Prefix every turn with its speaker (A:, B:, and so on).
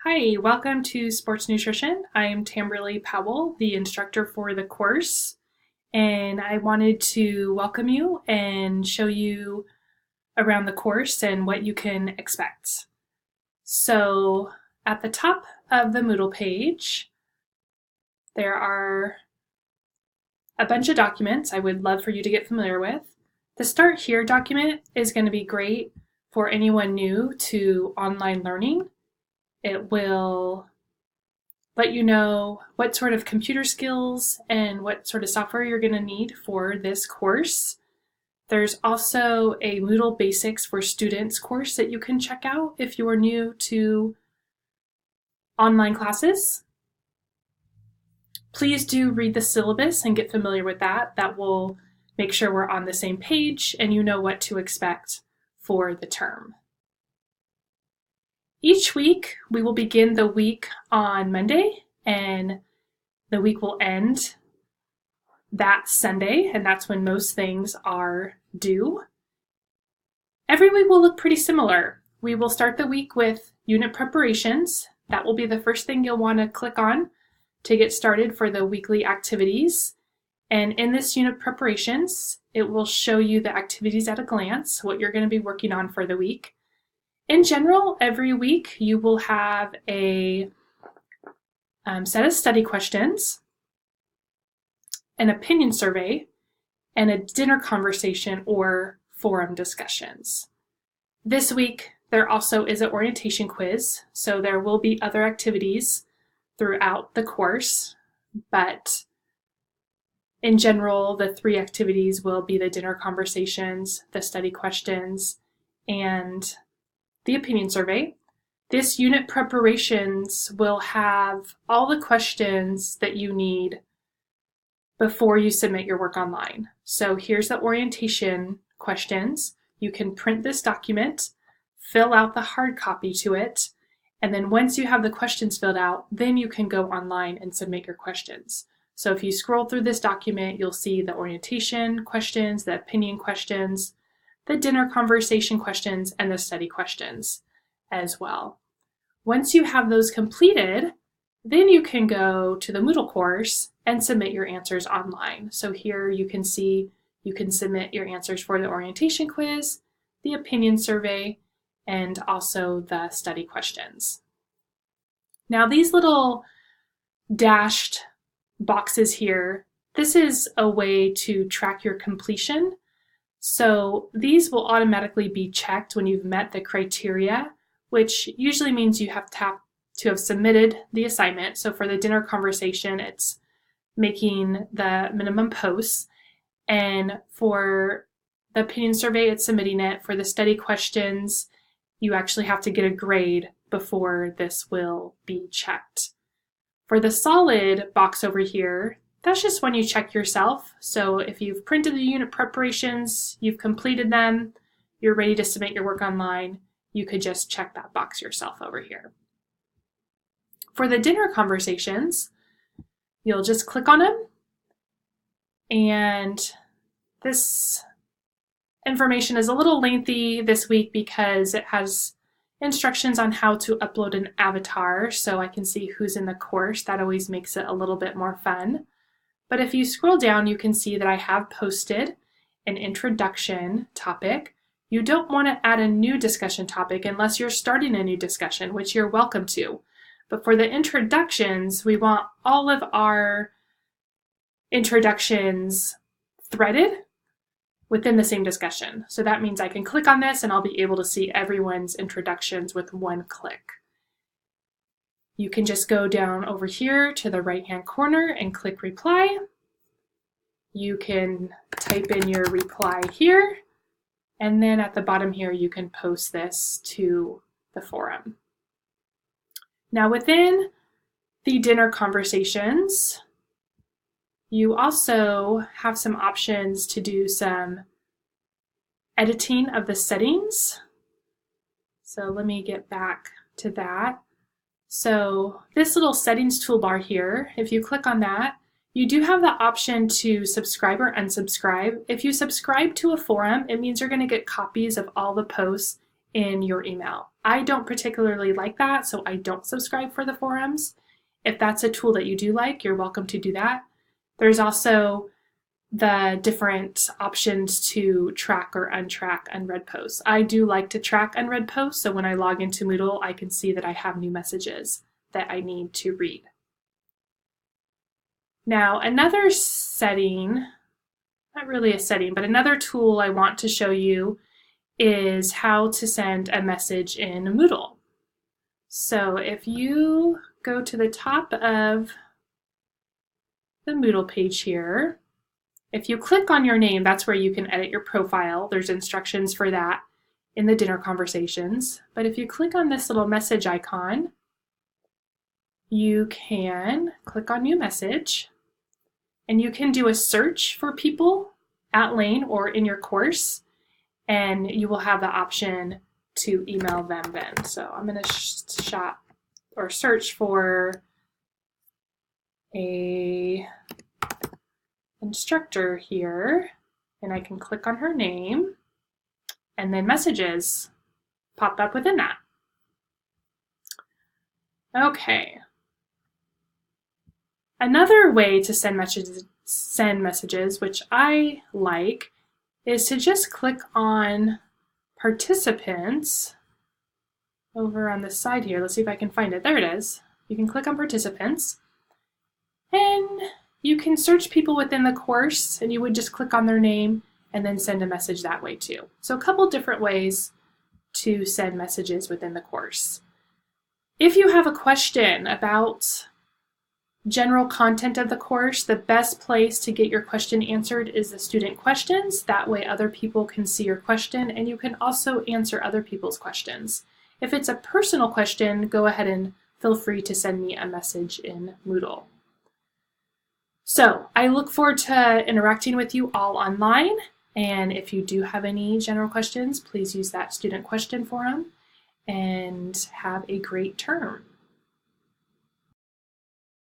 A: Hi, welcome to Sports Nutrition. I am Tamberly Powell, the instructor for the course, and I wanted to welcome you and show you around the course and what you can expect. So at the top of the Moodle page, there are a bunch of documents I would love for you to get familiar with. The Start Here document is going to be great for anyone new to online learning. It will let you know what sort of computer skills and what sort of software you're going to need for this course. There's also a Moodle Basics for Students course that you can check out if you are new to online classes. Please do read the syllabus and get familiar with that. That will make sure we're on the same page and you know what to expect for the term. Each week, we will begin the week on Monday, and the week will end that Sunday, and that's when most things are due. Every week will look pretty similar. We will start the week with unit preparations. That will be the first thing you'll want to click on to get started for the weekly activities. And in this unit preparations, it will show you the activities at a glance, what you're going to be working on for the week. In general, every week you will have a set of study questions, an opinion survey, and a dinner conversation or forum discussions. This week, there also is an orientation quiz, so there will be other activities throughout the course, but in general, the three activities will be the dinner conversations, the study questions, and the opinion survey. This unit preparations will have all the questions that you need before you submit your work online. So here's the orientation questions. You can print this document, fill out the hard copy to it, and then once you have the questions filled out, then you can go online and submit your questions. So if you scroll through this document, you'll see the orientation questions, the opinion questions, the dinner conversation questions, and the study questions as well. Once you have those completed, then you can go to the Moodle course and submit your answers online. So here you can see you can submit your answers for the orientation quiz, the opinion survey, and also the study questions. Now these little dashed boxes here, this is a way to track your completion. So these will automatically be checked when you've met the criteria, which usually means you have to have submitted the assignment. So for the dinner conversation, it's making the minimum posts. And for the opinion survey, it's submitting it. For the study questions, you actually have to get a grade before this will be checked. For the solid box over here, that's just when you check yourself. So if you've printed the unit preparations, you've completed them, you're ready to submit your work online, you could just check that box yourself over here. For the dinner conversations, you'll just click on them, and this information is a little lengthy this week because it has instructions on how to upload an avatar so I can see who's in the course. That always makes it a little bit more fun. But if you scroll down, you can see that I have posted an introduction topic. You don't want to add a new discussion topic unless you're starting a new discussion, which you're welcome to. But for the introductions, we want all of our introductions threaded within the same discussion. So that means I can click on this and I'll be able to see everyone's introductions with one click. You can just go down over here to the right-hand corner and click reply. You can type in your reply here, and then at the bottom here, you can post this to the forum. Now within the dinner conversations, you also have some options to do some editing of the settings. So let me get back to that. So this little settings toolbar here, if you click on that, you do have the option to subscribe or unsubscribe. If you subscribe to a forum, it means you're going to get copies of all the posts in your email. I don't particularly like that, so I don't subscribe for the forums. If that's a tool that you do like, you're welcome to do that. There's also the different options to track or untrack unread posts. I do like to track unread posts, so when I log into Moodle, I can see that I have new messages that I need to read. Now, another setting, not really a setting, but another tool I want to show you is how to send a message in Moodle. So if you go to the top of the Moodle page here, if you click on your name, that's where you can edit your profile. There's instructions for that in the dinner conversations. But if you click on this little message icon, you can click on New Message, and you can do a search for people at Lane or in your course, and you will have the option to email them then. So I'm going to shop or search for a instructor here, and I can click on her name, and then messages pop up within that. Okay. Another way to send messages, which I like, is to just click on participants over on this side here. Let's see if I can find it. There it is. You can click on participants, and you can search people within the course, and you would just click on their name and then send a message that way too. So a couple different ways to send messages within the course. If you have a question about general content of the course, the best place to get your question answered is the student questions. That way other people can see your question, and you can also answer other people's questions. If it's a personal question, go ahead and feel free to send me a message in Moodle. So I look forward to interacting with you all online, and if you do have any general questions, please use that student question forum, and have a great term.